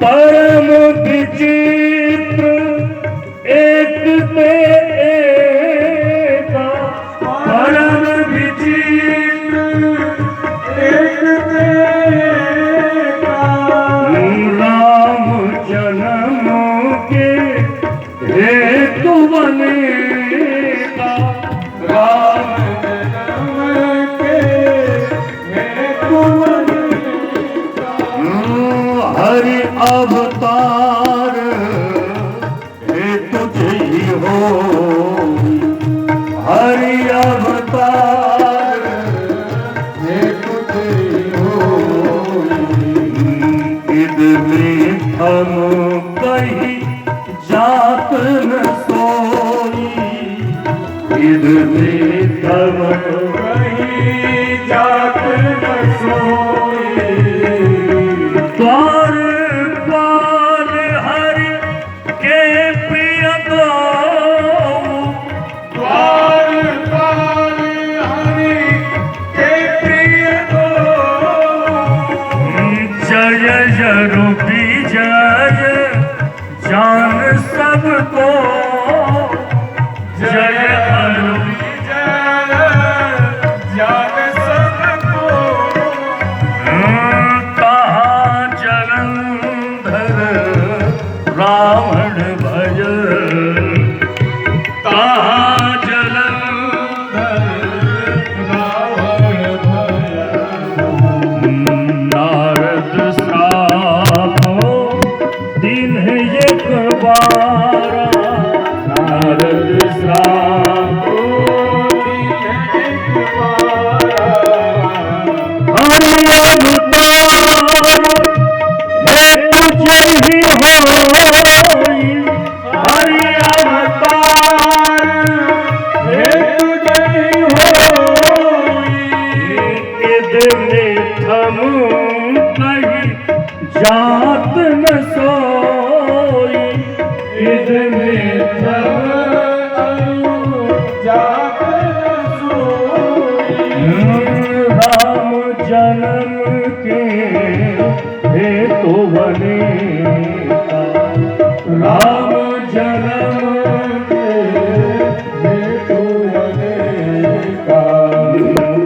परम विचित्र एक पे एका, परम विचित्र एक पे एका, राम जन्म के हेतु बनेगा, राम जन्म के हेतु बनेगा, हरि अवतार हेतु ही हो, हरि अवतार हेतु ही हो, इदमें हम कहीं जात न सोई, इदमें हम कहीं जात न सोई, द्वार पाल हरि के प्रिय दो, द्वार पाल हरि के प्रिय दो, जय जरूपी जय जान सबको, जय जरूपी जय जान सबको, कहाँ जलंधर रावण भज, कहाँ जलंधर रावण भज, नारद श्रापो दिन एक बारा, नारद श्रापो दिन एक बारा, हरि अवतार हेतु ही होई, हरि अवतार हेतु ही होई, इदमें हम कहीं जात न सोई, इदमें हम जात न सोई, राम जन्म के हेतु बनेगा, राम जन्म के हेतु बनेगा,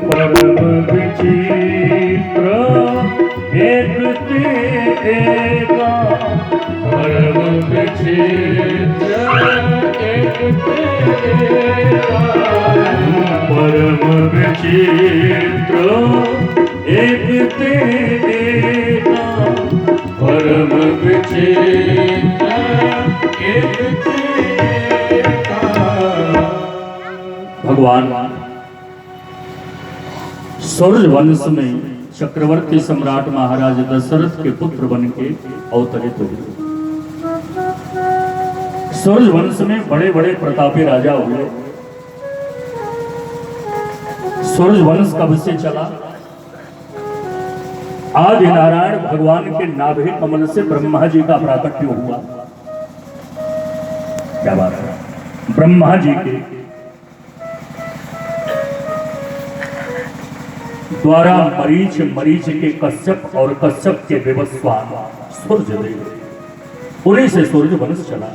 परम विचित्र एक तेगा, परम विचित्र एक तेगा, परम विचित्र एक तेगा, परम विचित्र एक तेगा। भगवान सूर्य वंश में चक्रवर्ती सम्राट महाराज दशरथ के पुत्र बन के अवतरित हुए। सूर्य वंश में बड़े बड़े प्रतापी राजा हुए। सूर्य वंश कब से चला? आदि नारायण भगवान के नाभि कमल से ब्रह्मा जी का प्राकट्य हुआ। क्या बात है? ब्रह्मा जी के द्वारा मरीच के कश्यप और कश्यप के विवस्वान सूर्यदेव, उन्हीं से सूर्य वंश चला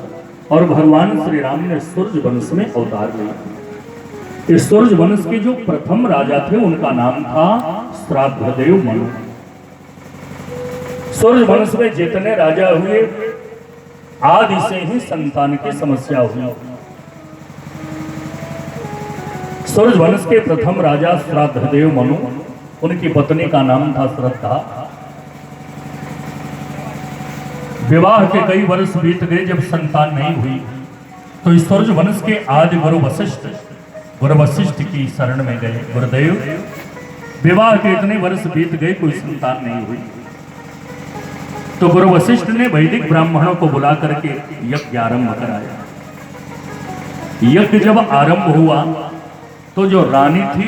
और भगवान श्री राम ने सूर्य वंश में अवतार लिया। इस सूर्य वंश के जो प्रथम राजा थे उनका नाम था श्राद्धदेव मनु। सूर्य वंश में जितने राजा हुए आदि से ही संतान की समस्या हुई। सूर्य वंश के प्रथम राजा श्राद्धदेव मनु, उनकी पत्नी का नाम था श्रद्धा। विवाह के कई वर्ष बीत गए, जब संतान नहीं हुई तो इस सूर्य वंश के आदि गुरु वशिष्ठ की शरण में गए। गुरुदेव, विवाह के इतने वर्ष बीत गए, कोई संतान नहीं हुई। तो गुरु वशिष्ठ ने वैदिक ब्राह्मणों को बुला करके यज्ञ आरंभ कराया। यज्ञ जब आरंभ हुआ तो जो रानी थी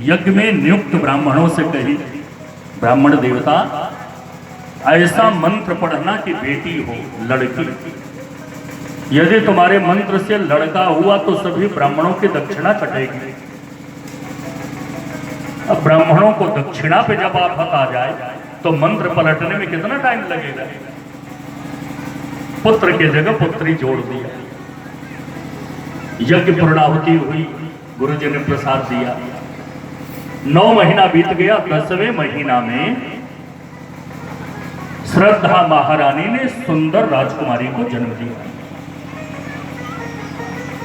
यज्ञ में नियुक्त ब्राह्मणों से कही, ब्राह्मण देवता ऐसा मंत्र पढ़ना कि बेटी हो, लड़की। यदि तुम्हारे मंत्र से लड़का हुआ तो सभी ब्राह्मणों की दक्षिणा कटेगी। अब ब्राह्मणों को दक्षिणा पे जब आफत आ जाए तो मंत्र पलटने में कितना टाइम लगेगा। पुत्र की जगह पुत्री जोड़ दिया। यज्ञ पूर्णाहुति हुई, गुरुजी ने प्रसाद दिया। 9 महीना बीत गया। 10वें महीना में श्रद्धा महारानी ने सुंदर राजकुमारी को जन्म दिया।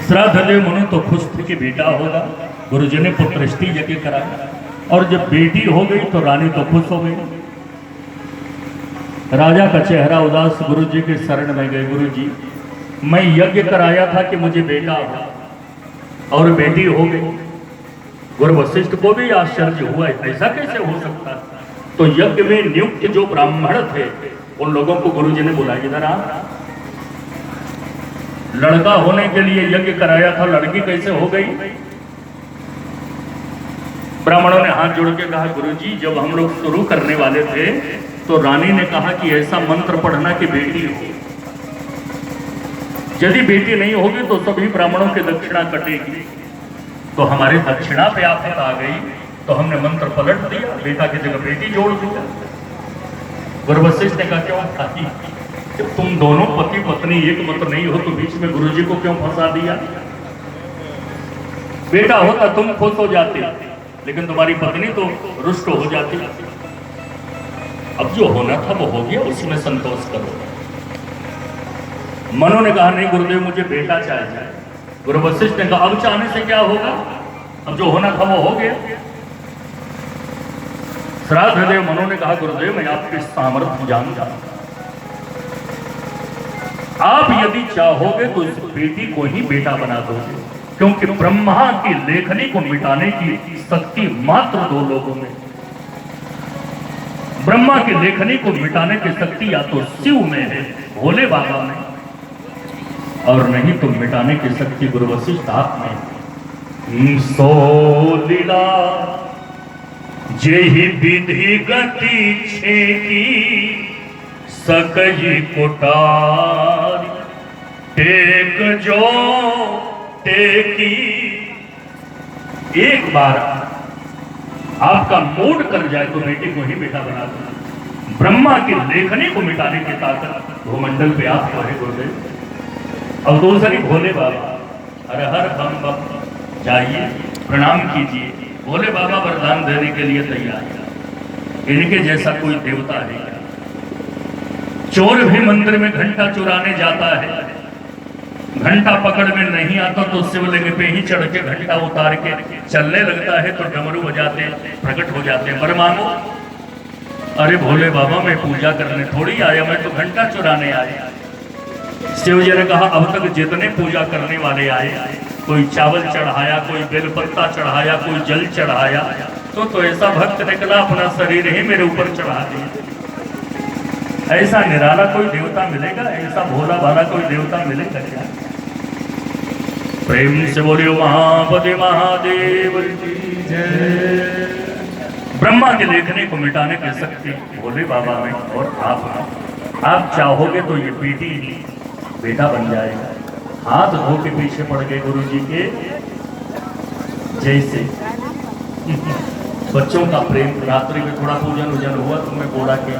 श्राद्धदेव मुनि तो खुश थे कि बेटा होगा। गुरुजी ने पुत्रष्टि यज्ञ कराया और जब बेटी हो गई तो रानी तो खुश हो गई। राजा का चेहरा उदास गुरुजी के शरण में गए। गुरुजी, मैं यज्ञ कराया था कि मुझे बेटा हो और बेटी हो गई। गुरु वशिष्ठ को भी आश्चर्य हुआ, ऐसा कैसे हो सकता। तो यज्ञ में नियुक्त जो ब्राह्मण थे उन लोगों को गुरुजी ने बुलाया, इधर आ। लड़का होने के लिए यज्ञ कराया था, लड़की कैसे हो गई। ब्राह्मणों ने हाथ जोड़ के कहा, गुरुजी जब हम लोग शुरू करने वाले थे तो रानी ने कहा कि ऐसा मंत्र पढ़ना कि बेटी हो। यदि बेटी नहीं होगी तो सभी ब्राह्मणों की दक्षिणा कटेगी। तो हमारे दक्षिणा पे आफत आ गई तो हमने मंत्र पलट दिया, बेटा की जगह बेटी जोड़ दिया। गुरु वशिष्ठ ने कहा, क्यों खाती, जब तुम दोनों पति पत्नी एक मत नहीं हो तो बीच में गुरुजी को क्यों फंसा दिया। बेटा होता तुम खुश हो जाते, लेकिन तुम्हारी पत्नी तो रुष्ट हो जाती। अब जो होना था वो हो गया, उसमें संतोष करो। मनु ने कहा, नहीं गुरुदेव मुझे बेटा चाहिए। गुरु वशिष्ठ ने कहा, अब चाहने से क्या होगा, अब जो होना था वो हो गया। श्राद्धदेव मनु ने कहा, गुरुदेव मैं आपके सामर्थ्य जानता हूं, आप यदि चाहोगे तो इस बेटी को ही बेटा बना दोगे, क्योंकि ब्रह्मा की लेखनी को मिटाने की शक्ति मात्र 2 लोगों में। ब्रह्मा की लेखनी को मिटाने की शक्ति या तो शिव में है, भोले बाबा में, और नहीं तो मिटाने की शक्ति गुरु वशिष्ठ आप में। सो लीला जेहि विधि गति छेकी सकही कोटारी टेक जो टेकी। एक बार आपका मूड कर जाए तो बेटे को ही बेटा बना दो। ब्रह्मा की लेखनी को मिटाने की ताकत भूमंडल पे आप है गुरुदेव। अब दूसरी भोले बाबा, हर हर बम बम जाइए प्रणाम कीजिए, भोले बाबा वरदान देने के लिए तैयार। इनके जैसा कोई देवता है क्या। चोर भी मंदिर में घंटा चुराने जाता है, घंटा पकड़ में नहीं आता तो शिवलिंग पे ही चढ़ के घंटा उतार के चलने लगता है तो डमरू बजाते प्रकट हो जाते हैं। वर मांगो, अरे भोले बाबा मैं पूजा करने थोड़ी आया, मैं तो घंटा चुराने आया। शिव जी ने कहा, अब तक जितने पूजा करने वाले आए, कोई चावल चढ़ाया, कोई बेलपत्ता चढ़ाया, कोई जल चढ़ाया, तो ऐसा भक्त निकला अपना शरीर ही मेरे ऊपर चढ़ा दिया। ऐसा निराला कोई देवता मिलेगा, ऐसा भोला भाला कोई देवता मिलेगा क्या। प्रेम से बोलियो महापति महादेव की जय। ब्रह्मा के लेखने को मिटाने की शक्ति भोले बाबा में, और आप चाहोगे तो ये बेटी बेटा बन जाएगा। हाथ धो के पीछे पड़ गए गुरु जी के जैसे। बच्चों का प्रेम, रात्रि में थोड़ा पूजन उजन हुआ तो मैं बोला कि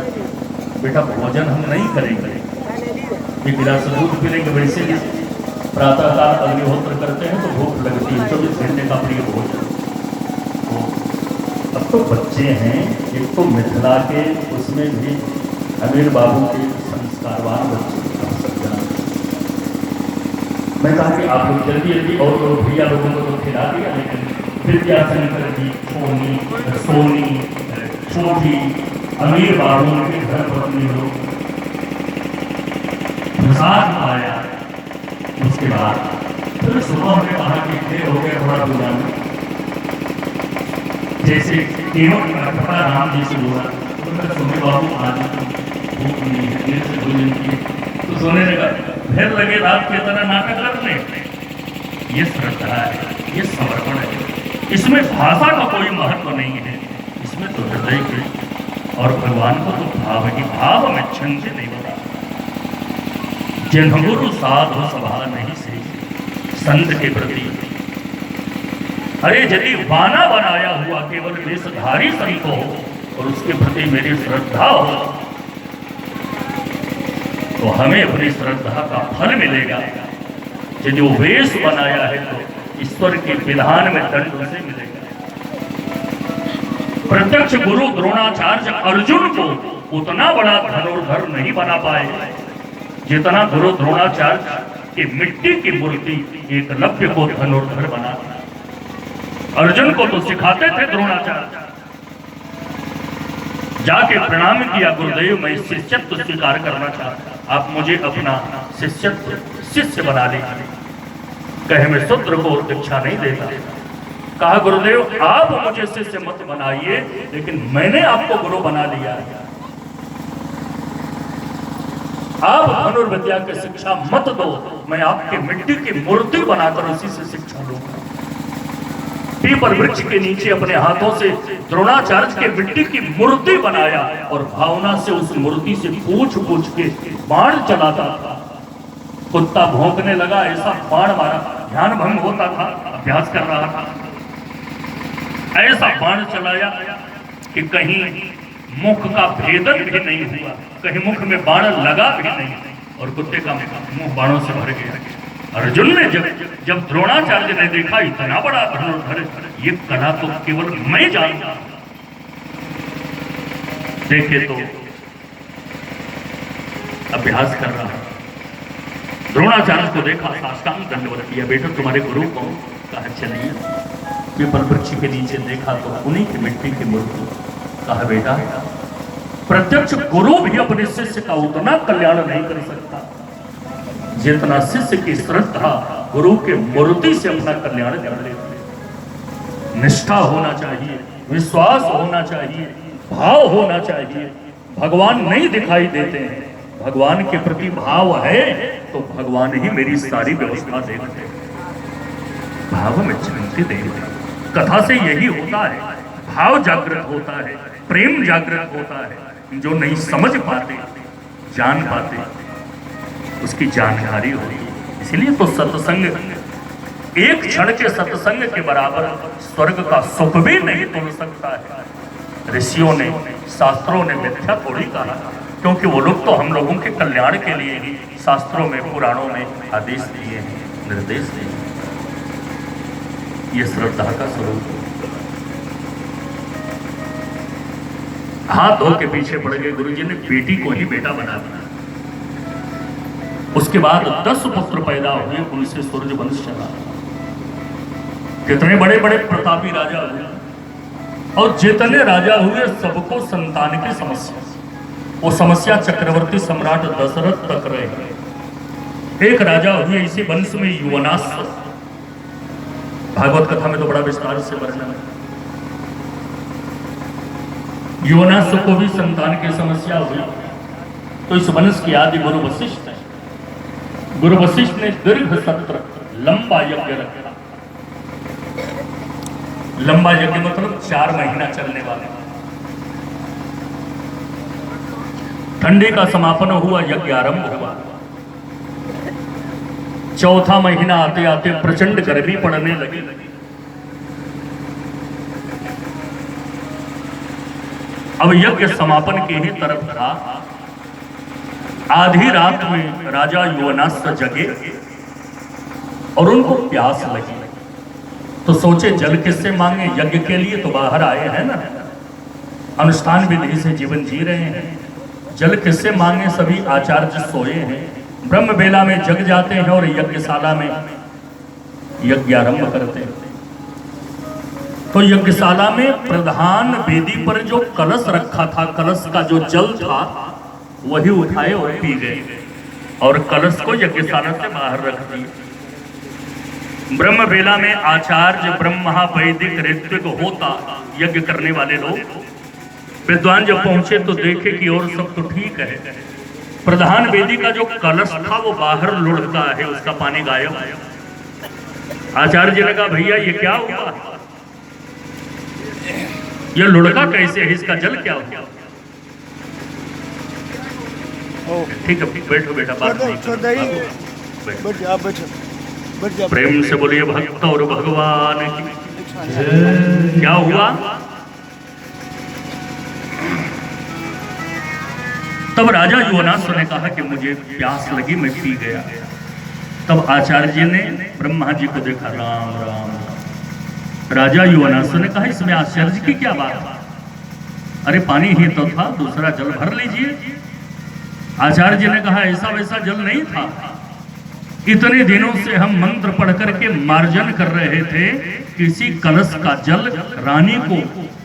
बेटा भोजन हम नहीं करेंगे, ये गिलास दूध पीलेंगे। वैसे ही प्रातःकाल अग्निहोत्र करते हैं तो भूख लगती है, 24 घंटे का प्रिय भोजन। अब तो बच्चे हैं, एक तो मिथिला के, उसमें भी अमीर बाबू के संस्कारवान बच्चे। मैं कहा कि आप लोग जल्दी जल्दी और भैया लोगों को तो खिला दिया, लेकिन विद्याशंकर जी, सोनी, छोटी अमीर बाबू के घर पत्नी लोग प्रसाद आया। उसके बाद फिर सुबह हमने कहा कि देर हो गया थोड़ा बुलाना, जैसे तीनों कथा राम जी से बोला तो मैं सोने बाबू आज भूख नहीं है, देर से भोजन की, तो सोने लगा। फिर लगे रात की तरह नाटक करने। ये श्रद्धा है, ये समर्पण है, इसमें भाषा का कोई महत्व नहीं है, इसमें तो हृदय के और भगवान को तो भाव ही भाव में छंद नहीं बता। जिन गुरु साधु सभा नहीं से संत के प्रति, अरे यदि वाना बनाया हुआ केवल वेशधारी संत हो और उसके प्रति मेरी श्रद्धा हो तो हमें अपनी श्रद्धा का फल मिलेगा। यदि वो वेश बनाया है तो ईश्वर के विधान में दंड उसे मिलेगा। प्रत्यक्ष गुरु द्रोणाचार्य अर्जुन को उतना बड़ा धनुर्धर नहीं बना पाए जितना गुरु द्रोणाचार्य की मिट्टी की मूर्ति एकलव्य को धनुर्धर बना। अर्जुन को तो सिखाते थे द्रोणाचार्य, जाके प्रणाम किया, गुरुदेव मैं शिष्यत्व स्वीकार करना चाहता, आप मुझे अपना शिष्य बना लीजिए। कहे मैं शूद्र को दीक्षा नहीं देता। कहा गुरुदेव आप मुझे शिष्य मत बनाइए, लेकिन मैंने आपको गुरु बना लिया है, आप धनुर्विद्या की शिक्षा मत दो, मैं आपके मिट्टी की मूर्ति बनाकर उसी से शिक्षा दूंगा। पीपल वृक्ष के नीचे अपने हाथों से द्रोणाचार्य के मिट्टी की मूर्ति बनाया और भावना से उस मूर्ति से पूछ पूछ के बाण चलाता था। कुत्ता भौंकने लगा, ऐसा बाण मारा, ध्यान भंग होता था, अभ्यास कर रहा था, ऐसा बाण चलाया कि कहीं मुख का भेदन भी नहीं हुआ, कहीं मुख में बाण लगा भी नहीं और कुत्ते का मुंह बाणों से भर गया। अर्जुन ने जब द्रोणाचार्य ने देखा इतना बड़ा धनुर्धर, ये कला तो केवल मैं जानता, देखे तो अभ्यास कर रहा है। द्रोणाचार्य को देखा, साष्टांग दंडवत किया, बेटा तुम्हारे गुरु कौन? कहा चलिए। पीपल वृक्ष के नीचे देखा तो उन्हीं की मिट्टी की मूर्ति। कहा बेटा प्रत्यक्ष गुरु भी अपने शिष्य का उतना कल्याण नहीं कर सकता जितना शिष्य की श्रद्धा गुरु के मूर्ति से अपना कल्याण कर लेती। निष्ठा होना चाहिए, विश्वास होना चाहिए, भाव होना चाहिए। भगवान नहीं दिखाई देते हैं, भगवान के प्रति भाव है तो भगवान ही मेरी सारी व्यवस्था देखते हैं। भाव में चिंतित देखते, कथा से यही होता है, भाव जागृत होता है, प्रेम जागृत होता है। जो नहीं समझ पाते, जान पाते, उसकी जानकारी होती है। इसलिए तो सत्संग, एक क्षण के सत्संग के बराबर स्वर्ग का सुख भी नहीं तोड़ सकता है। ऋषियों ने, शास्त्रों ने मिथ्या थोड़ी कहा, क्योंकि वो लोग तो हम लोगों के कल्याण के लिए ही शास्त्रों में, पुराणों में आदेश दिए हैं, निर्देश दिए। ये श्रद्धा का स्वरूप। हाथ धो के पीछे पड़ गए। गुरुजी ने बेटी को ही बेटा बना दिया। उसके बाद 10 पुत्र पैदा हुए, उनसे सूर्य वंश चला। कितने बड़े बड़े प्रतापी राजा हुए, और जितने राजा हुए सबको संतान की समस्या। वो समस्या चक्रवर्ती सम्राट दशरथ तक रहे। एक राजा हुए इसी वंश में युवनाश्व, भागवत कथा में तो बड़ा विस्तार से वर्णन है। युवनाश्व को भी संतान की समस्या हुई, तो इस वंश के आदि गुरु वशिष्ठ है। गुरु वशिष्ठ ने दीर्घ सत्र, लंबा यज्ञ रखा। लंबा यज्ञ मतलब 4 महीना चलने वाले। ठंडी का समापन हुआ, यज्ञ आरंभ हुआ। चौथा महीना आते आते प्रचंड गर्मी पड़ने लगी। अब यज्ञ समापन के ही तरफ था। आधी रात में राजा युवनाश्व जगे और उनको प्यास लगी, तो सोचे जल किससे मांगे, यज्ञ के लिए तो बाहर आए हैं ना, अनुष्ठान विधि से जीवन जी रहे हैं, जल किससे मांगे। सभी आचार्य सोए हैं, ब्रह्म बेला में जग जाते हैं और यज्ञशाला में यज्ञ आरंभ करते हैं। तो यज्ञशाला में प्रधान वेदी पर जो कलश रखा था, कलश का जो जल था वही उठाए और पी गए और कलश को यज्ञशाला से बाहर रख दिए। ब्रह्म बेला में आचार्य, ब्रह्म वैदिक, ऋत्विक होता, यज्ञ करने वाले लोग विद्वान जब पहुंचे तो देखे कि और सब तो ठीक है, प्रधान वेदी का जो कलश था वो बाहर लुढ़का है, उसका पानी गायब है। आचार्य जी ने कहा भैया ये क्या हुआ, ये लुढ़का कैसे है, इसका जल क्या हुआ? ठीक है, बैठो बेटा, बात नहीं करो। बैठ जा, बैठो, बैठ जा। प्रेम से बोलिए भक्त और भगवान की। क्या हुआ? तब राजा युवनासुर ने कहा कि मुझे प्यास लगी, मैं पी गया। तब आचार्य जी ने ब्रह्मा जी को देखा, राम राम राम। राजा युवनासुर ने कहा इसमें आश्चर्य की क्या बात? अरे पानी ही तो था, दूसरा जल भर लीजिए। आचार्य जी ने कहा ऐसा वैसा जल नहीं था, इतने दिनों से हम मंत्र पढ़ करके मार्जन कर रहे थे, किसी कलश का जल रानी को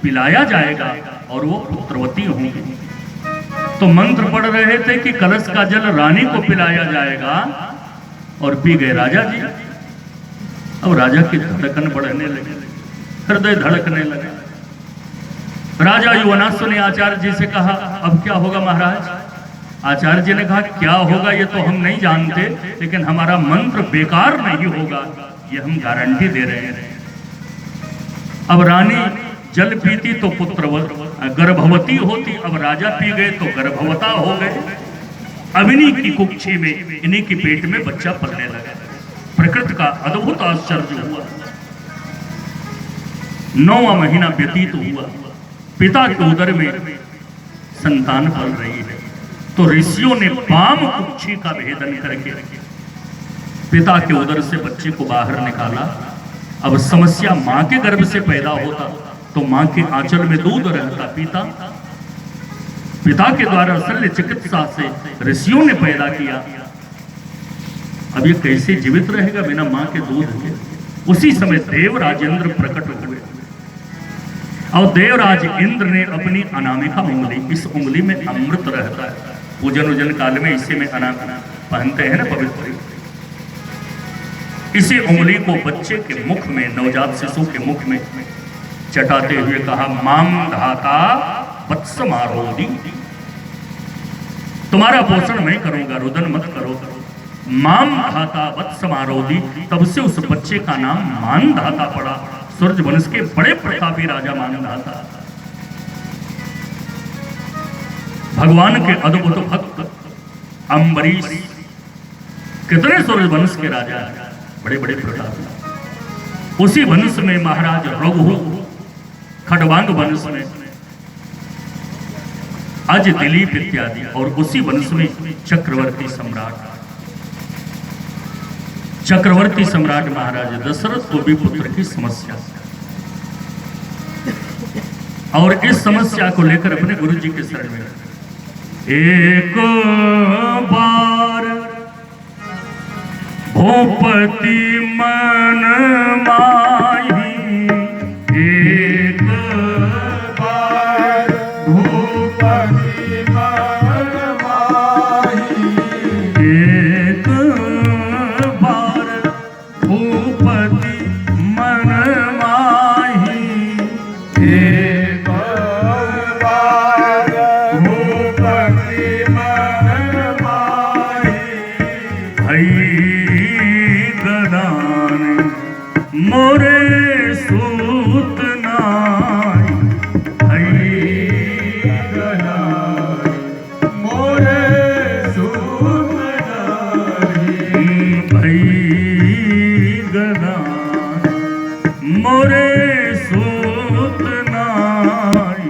पिलाया जाएगा और वो पुत्रवती होंगी। तो मंत्र पढ़ रहे थे कि कलश का जल रानी को पिलाया जाएगा और पी गए राजा जी। अब राजा की धड़कन बढ़ने लगी, हृदय धड़कने लगे। राजा युवनासुर ने आचार्य जी से कहा अब क्या होगा महाराज? आचार्य जी ने कहा क्या होगा ये तो हम नहीं जानते, लेकिन हमारा मंत्र बेकार नहीं होगा, ये हम गारंटी दे रहे हैं। अब रानी जल पीती तो गर्भवती होती, अब राजा पी गए तो गर्भवता हो गए। अब इन्हीं की कुक्षी में, इन्हीं की पेट में बच्चा पलने लगा। प्रकृति का अद्भुत आश्चर्य हुआ। 9वां महीना व्यतीत हुआ, पिता के उदर में संतान पल रही है। तो ऋषियों ने पाम कुक्षी का भेदन करके पिता के उदर से बच्चे को बाहर निकाला। अब समस्या मां के गर्भ से पैदा होता तो मां के आंचल में दूध रहता, पिता के द्वारा शल्य चिकित्सा से ऋषियों ने पैदा किया। अब ये कैसे जीवित रहेगा बिना मां के दूध के? उसी समय देव राजेंद्र प्रकट हुए और देवराज इंद्र ने अपनी अनामिका उंगली, इस उंगली में अमृत रहता है, पूजन उजन काल में इसी में अनामिका पहनते हैं ना पवित्र, इसी उंगली को बच्चे के मुख में, नवजात शिशु के मुख में चटाते हुए कहा माम धाता वत्समारोदी, तुम्हारा पोषण मैं करूंगा, रुदन मत करो। माम धाता वत्समारोदी, तब से उस बच्चे का नाम मानधाता पड़ा। सूर्य वंश के बड़े प्रतापी राजा मानधाता, भगवान के अद्भुत भक्त अम्बरीश, कितने सूर्य वंश के राजा हैं, बड़े बड़े प्रतापी। उसी वंश में महाराज रघु, खडवांग वंश में अज दिलीप इत्यादि, और उसी वंश में चक्रवर्ती सम्राट महाराज दशरथ को भी पुत्र की समस्या, और इस समस्या को लेकर अपने गुरु जी के शरण में एक बार भूपति मन माही, एक बार भूपति मन माही, एक बार भूपति मन माही, एक बार भूपति मन माही, भई गदान मोरे सूत नाई, भई गदान मोरे सूत नाई, भई गदान मोरे सूत नाई,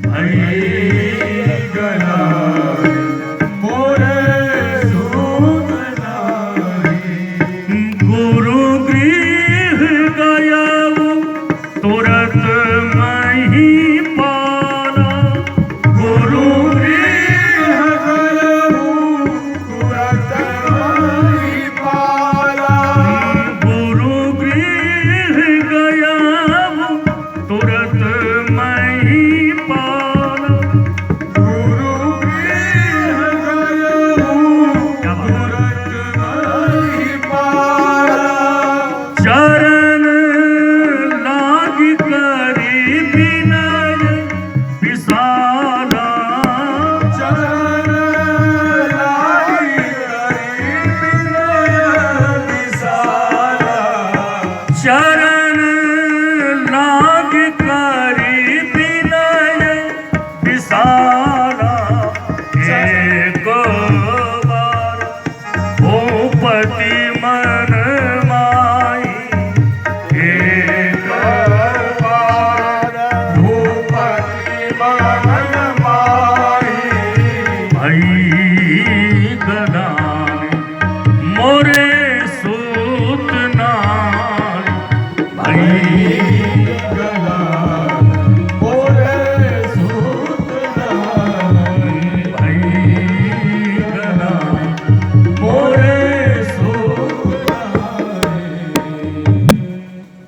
भई गदान मोरे सूत नाई। गुरु गृह गया तुरत मही पाला, गुरु गृह गया तुरत मही पाला, गुरु गृह गया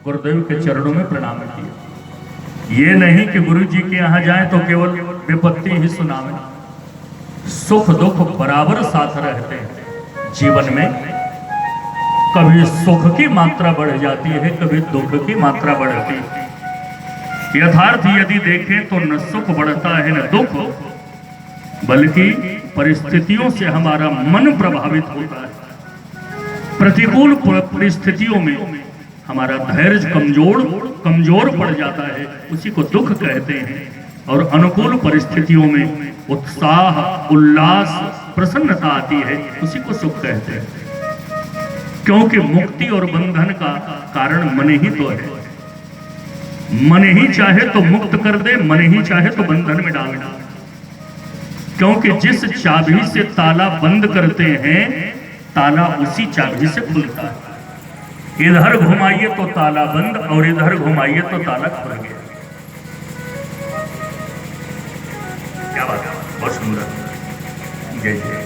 गुरुदेव के चरणों में प्रणाम किया। ये नहीं कि गुरु जी के यहाँ जाएं तो केवल विपत्ति ही सुनावे, सुख दुख बराबर साथ रहते हैं। जीवन में कभी सुख की मात्रा बढ़ जाती है, कभी दुख की मात्रा बढ़ती है। यथार्थ यदि देखें तो न सुख बढ़ता है न दुख, बल्कि परिस्थितियों से हमारा मन प्रभावित होता है। प्रतिकूल परिस्थितियों में हमारा धैर्य कमजोर पड़ जाता है, उसी को दुख कहते हैं। और अनुकूल परिस्थितियों में उत्साह, उल्लास, प्रसन्नता आती है, उसी को सुख कहते हैं। क्योंकि मुक्ति और बंधन का कारण मन ही तो है। मन ही चाहे तो मुक्त कर दे, मन ही चाहे तो बंधन में डाल दे। क्योंकि जिस चाबी से ताला बंद करते हैं, ताला उसी चाबी से खुलता है। इधर घुमाइए तो ताला बंद और इधर घुमाइए तो ताला खुल गया। क्या बात है, बहुत सुंदर। जय जय।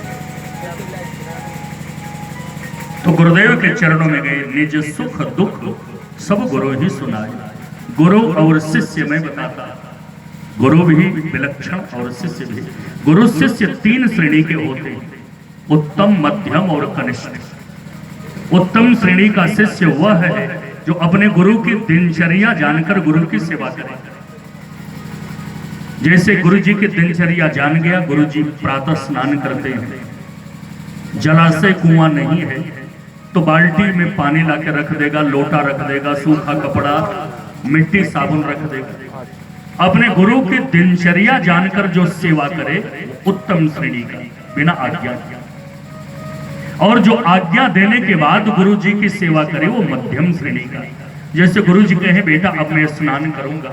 तो गुरुदेव के चरणों में गए, निज सुख दुख सब गुरु ही सुनाए। गुरु और शिष्य में बताता, गुरु भी विलक्षण और शिष्य भी। गुरु शिष्य 3 श्रेणी के होते हैं, उत्तम, मध्यम और कनिष्ठ। उत्तम श्रेणी का शिष्य वह है जो अपने गुरु की दिनचर्या जानकर गुरु की सेवा करे। जैसे गुरु जी की दिनचर्या जान गया, गुरु जी प्रातः स्नान करते हैं, जलाशय कुआं नहीं है तो बाल्टी में पानी लाके रख देगा, लोटा रख देगा, सूखा कपड़ा, मिट्टी, साबुन रख देगा। अपने गुरु की दिनचर्या जानकर जो सेवा करे, उत्तम श्रेणी का, बिना आज्ञा के। और जो आज्ञा देने के बाद गुरु जी की सेवा करे, वो मध्यम श्रेणी का। जैसे गुरु जी कहे, बेटा अब मैं स्नान करूंगा,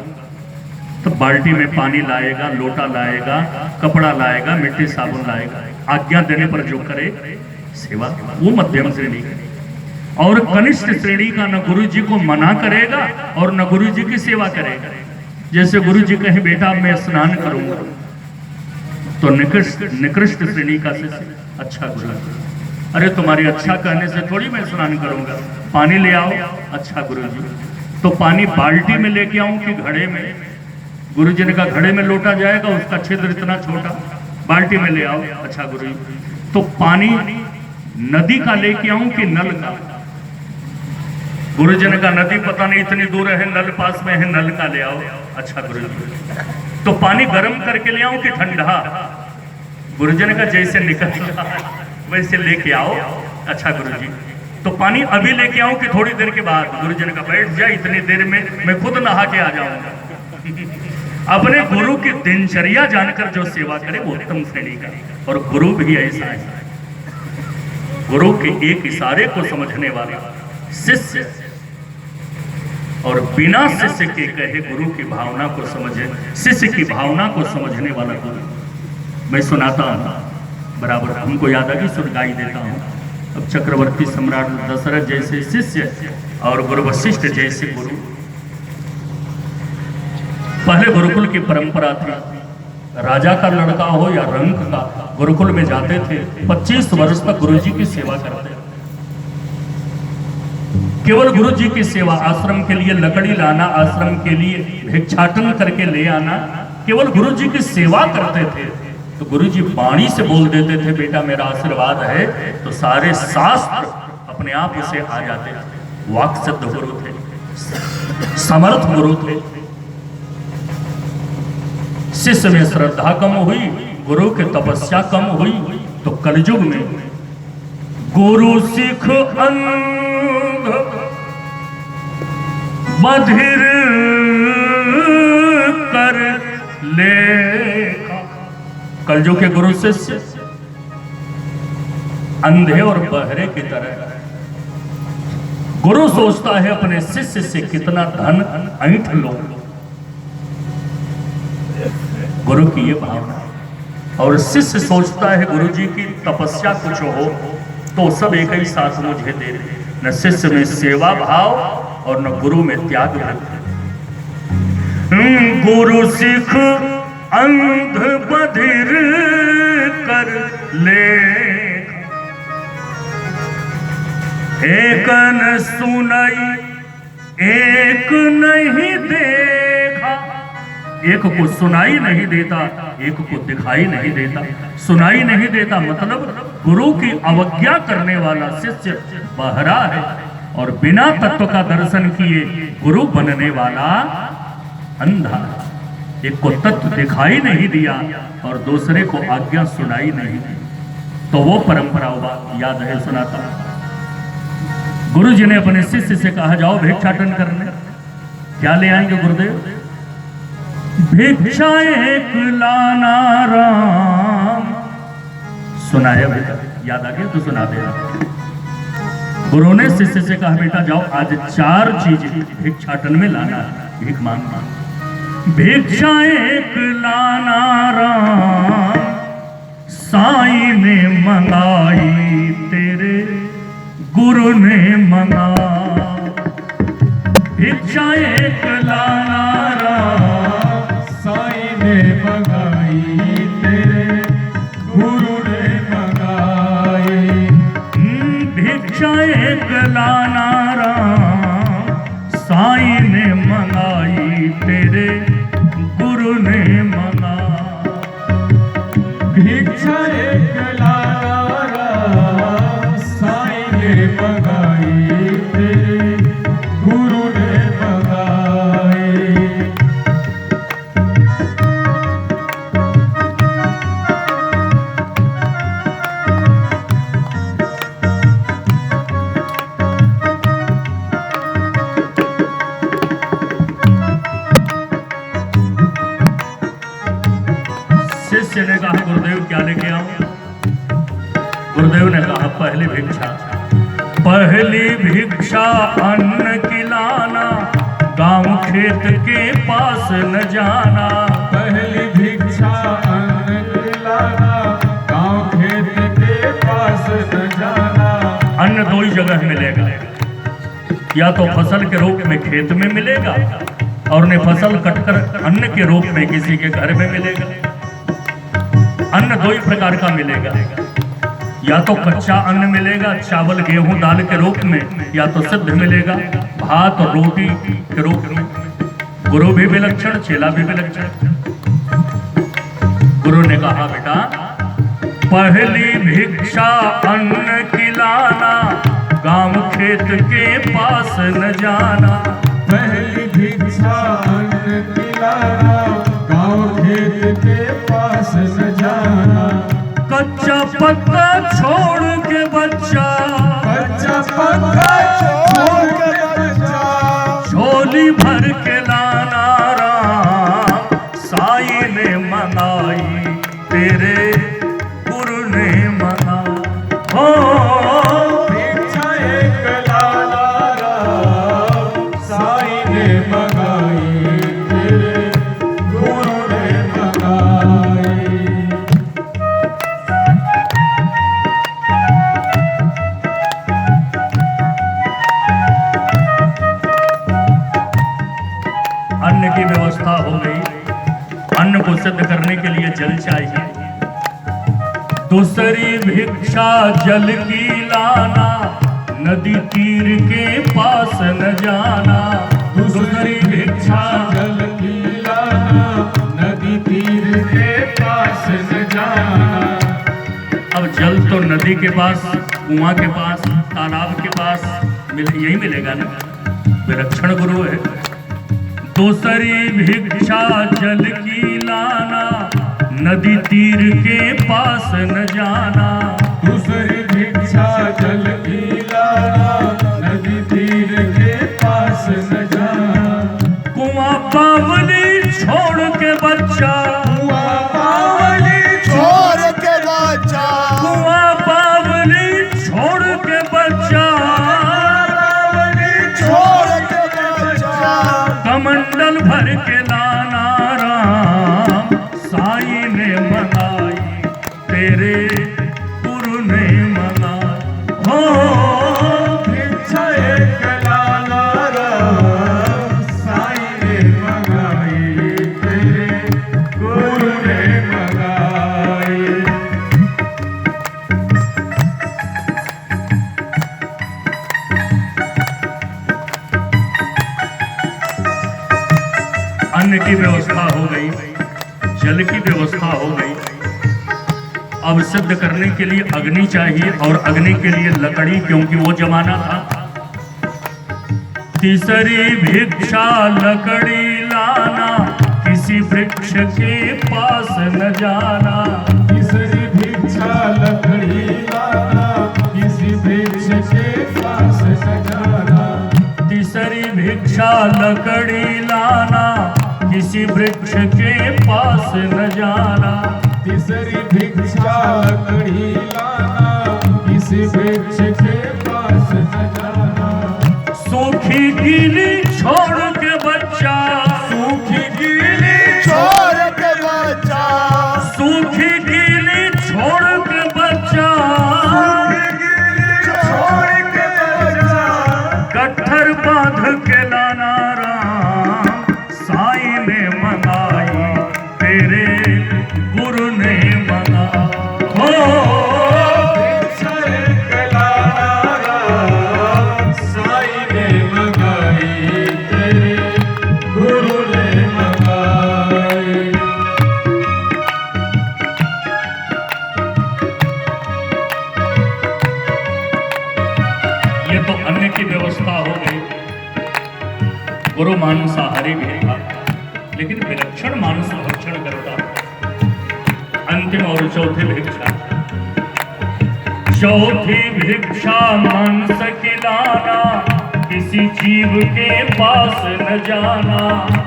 तो बाल्टी में पानी लाएगा, लोटा लाएगा, कपड़ा लाएगा, मिट्टी साबुन लाएगा। आज्ञा देने पर जो करे सेवा, वो मध्यम श्रेणी का। और कनिष्ठ श्रेणी का न गुरु जी को मना करेगा और न गुरु जी की सेवा करेगा। जैसे गुरु जी कहे, बेटा मैं स्नान करूंगा, तो निकृष्ट श्रेणी का शिष्य, अच्छा गुरु, अरे तुम्हारी अच्छा कहने से थोड़ी मैं स्नान करूंगा, पानी ले आओ। अच्छा गुरुजी, तो पानी बाल्टी में लेके आऊं कि घड़े में? गुरुजी ने कहा घड़े में लोटा जाएगा, उसका छिद्र इतना छोटा, बाल्टी में ले आओ। अच्छा गुरुजी, तो पानी नदी का लेके आऊं कि नल का? गुरुजी ने कहा नदी पता नहीं इतनी दूर है, नल पास में है, नल का ले आओ। अच्छा गुरुजी, तो पानी गर्म करके ले आऊं कि ठंडा? गुरुजी ने कहा जैसे निकल वैसे लेके आओ। अच्छा गुरुजी, तो पानी अभी लेके आऊं कि थोड़ी देर के बाद? गुरुजी ने कहा बैठ जा, इतनी देर में मैं खुद नहा के आ जाऊंगा। अपने गुरु की दिनचर्या जानकर जो सेवा करे वो उत्तम श्रेणी का। और गुरु भी ऐसा है, गुरु के एक इशारे को समझने वाला शिष्य, और बिना शिष्य के कहे गुरु की भावना को समझे, शिष्य की भावना को समझने वाला गुरु। मैं सुनाता हूं, बराबर हमको याद आ गई, सुनगाई देता हूँ। अब चक्रवर्ती सम्राट दशरथ जैसे शिष्य और गुरु वशिष्ठ जैसे गुरु। पहले गुरुकुल की परंपरा थी, राजा का लड़का हो या रंक का, गुरुकुल में जाते थे, 25 वर्ष तक गुरु जी की सेवा करते। केवल गुरु जी की सेवा, आश्रम के लिए लकड़ी लाना, आश्रम के लिए भिक्षाटन करके ले आना, केवल गुरु जी की सेवा करते थे। तो गुरु जी वाणी से बोल देते थे, बेटा मेरा आशीर्वाद है, तो सारे शास्त्र अपने आप उसे आ जाते थे। वाक सिद्ध गुरु थे, समर्थ गुरु थे। शिष्य में श्रद्धा कम हुई, गुरु के तपस्या कम हुई, तो कलयुग में गुरु सिख अंध बधिर कर ले। कलयुग के गुरु शिष्य अंधे और बहरे की तरह। गुरु सोचता है अपने शिष्य से कितना धन ऐंठ लो, गुरु की ये भावना। और शिष्य सोचता है गुरु जी की तपस्या कुछ हो तो सब एक ही साथ मुझे दे दे। न शिष्य में सेवा भाव और न गुरु में त्याग भक्ति। गुरु सिख अंध बधिर कर ले, एक न सुनाई एक नहीं देखा। एक को सुनाई नहीं देता, एक को दिखाई नहीं देता। सुनाई नहीं देता मतलब गुरु की अवज्ञा करने वाला शिष्य बहरा है, और बिना तत्व का दर्शन किए गुरु बनने वाला अंधा है। एक को तत्व दिखाई नहीं दिया और दूसरे को आज्ञा सुनाई नहीं दी। तो वो परंपरा याद है, सुनाता हूं। गुरु जी ने अपने शिष्य से कहा, जाओ भिक्षाटन करने। क्या ले आएंगे गुरुदेव? भिक्षा एक लाना राम। सुनाया बेटा, याद आ गया तो सुना देना। गुरु ने शिष्य से कहा, बेटा जाओ आज 4 चीज भिक्षाटन में लाना, भीख मांगना। भिक्षा एक लाना राम, साईं ने मंगाई तेरे गुरु ने मंगा। भिक्षा एक लाना राम, साईं ने मंगाई तेरे गुरु ने मंगाई। भिक्षा एक लाना राम, साईं ने मंगाई तेरे गुरु ने मंगा। भिक्षा एक लाना राम, साईं ने मंगाई तेरे गुरु ने मंगाई। शिष्य ने कहा, गुरुदेव क्या लेके आऊं? गुरुदेव ने कहा, पहली भिक्षा, पहली भिक्षा अन्न की लाना, गांव खेत के पास न जाना। पहली भिक्षा अन्न की लाना, गांव खेत के पास न जाना। अन्न 2 ही जगह मिलेगा, या तो फसल के रूप में खेत में मिलेगा, और ने फसल कटकर अन्न के रूप में किसी के घर में मिलेगा। अन्न 2 ही प्रकार का मिलेगा, या तो कच्चा अन्न मिलेगा चावल गेहूं दाल के रूप में, या तो सिद्ध मिलेगा भात और रोटी के रूप में। गुरु भी विलक्षण, चेला भी विलक्षण। गुरु ने कहा, बेटा पहली भिक्षा अन्न की लाना, गांव खेत के पास न जाना। पहली भिक्षा अन्न की लाना, गांव खेत के पास न जाना। कच्चा पक्का छोड़ के बच्चा, कच्चा पक्का छोड़ के बच्चा, झोली भर के लाना राम, साईं ने मंगाई तेरे गुरु ने मंगा। हो भिक्षा एक लाना राम, साईं ने मंगाई तेरे गुरु ने मंगाई। अन्न की व्यवस्था हो गई। अन्न को सिद्ध करने के लिए जल चाहिए। दूसरी भिक्षा जल की लाना, नदी तीर के पास न जाना। दूसरी भिक्षा जल की लाना, नदी तीर के पास न जाना। अब जल तो नदी के पास, कुआं के पास, तालाब के पास यही मिलेगा ना, विलक्षण गुरु है। दूसरी भिक्षा जल की लाना, नदी तीर के पास न जाना। दूसरी भिक्षा जल की लाना, नदी तीर के पास न जाना। कुआं पावली छोड़ के बच्चा, कुआं पावली छोड़ के बच्चा, कुआं पावली छोड़ के बच्चा, पावली छोड़ के बच्चा। कमंडल भर के लाना राम, साईं ने मंगाई तेरे गुरु ने मंगा। हो भिक्षा एक लाना राम, अन्न की व्यवस्था हो गई, जल की व्यवस्था हो गई। अब सिद्ध करने के लिए अग्नि चाहिए और अग्नि के लिए लकड़ी, क्योंकि वो जमाना था। तीसरी भिक्षा लकड़ी लाना, किसी वृक्ष के पास न जाना। तीसरी भिक्षा लकड़ी लाना, किसी वृक्ष के पास न जाना। तीसरी भिक्षा लकड़ी लाना, किसी वृक्ष के पास न जाना। तीसरी भिक्षा लकड़ी लाना, किसी वृक्ष के पास न जाना। सूखी गीली छोड़ के बच्चा, सूखी गीली छोड़ के बच्चा, सूखी गीली छोड़ के बच्चा, छोड़ के बच्चा, गट्ठर बांध के लाना राम, साईं ने मंगाई तेरे गुरु ने मंगा। हो साईं ने मंगाई, तेरे गुरु ने मंगाई। ये तो अन्न की व्यवस्था हो गई। गुरु मांसाहारी भी था, लेकिन विलक्षण मांस भक्षण करता। अंतिम और चौथी भिक्षा, चौथी भिक्षा मांस खिलाना, किसी जीव के पास न जाना।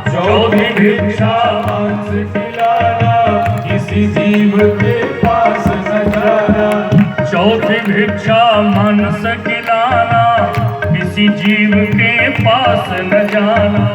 चौथी भिक्षा मांस खिलाना, किसी जीव के पास न जाना। चौथी भिक्षा मांस खिलाना, किसी जीव के पास न जाना।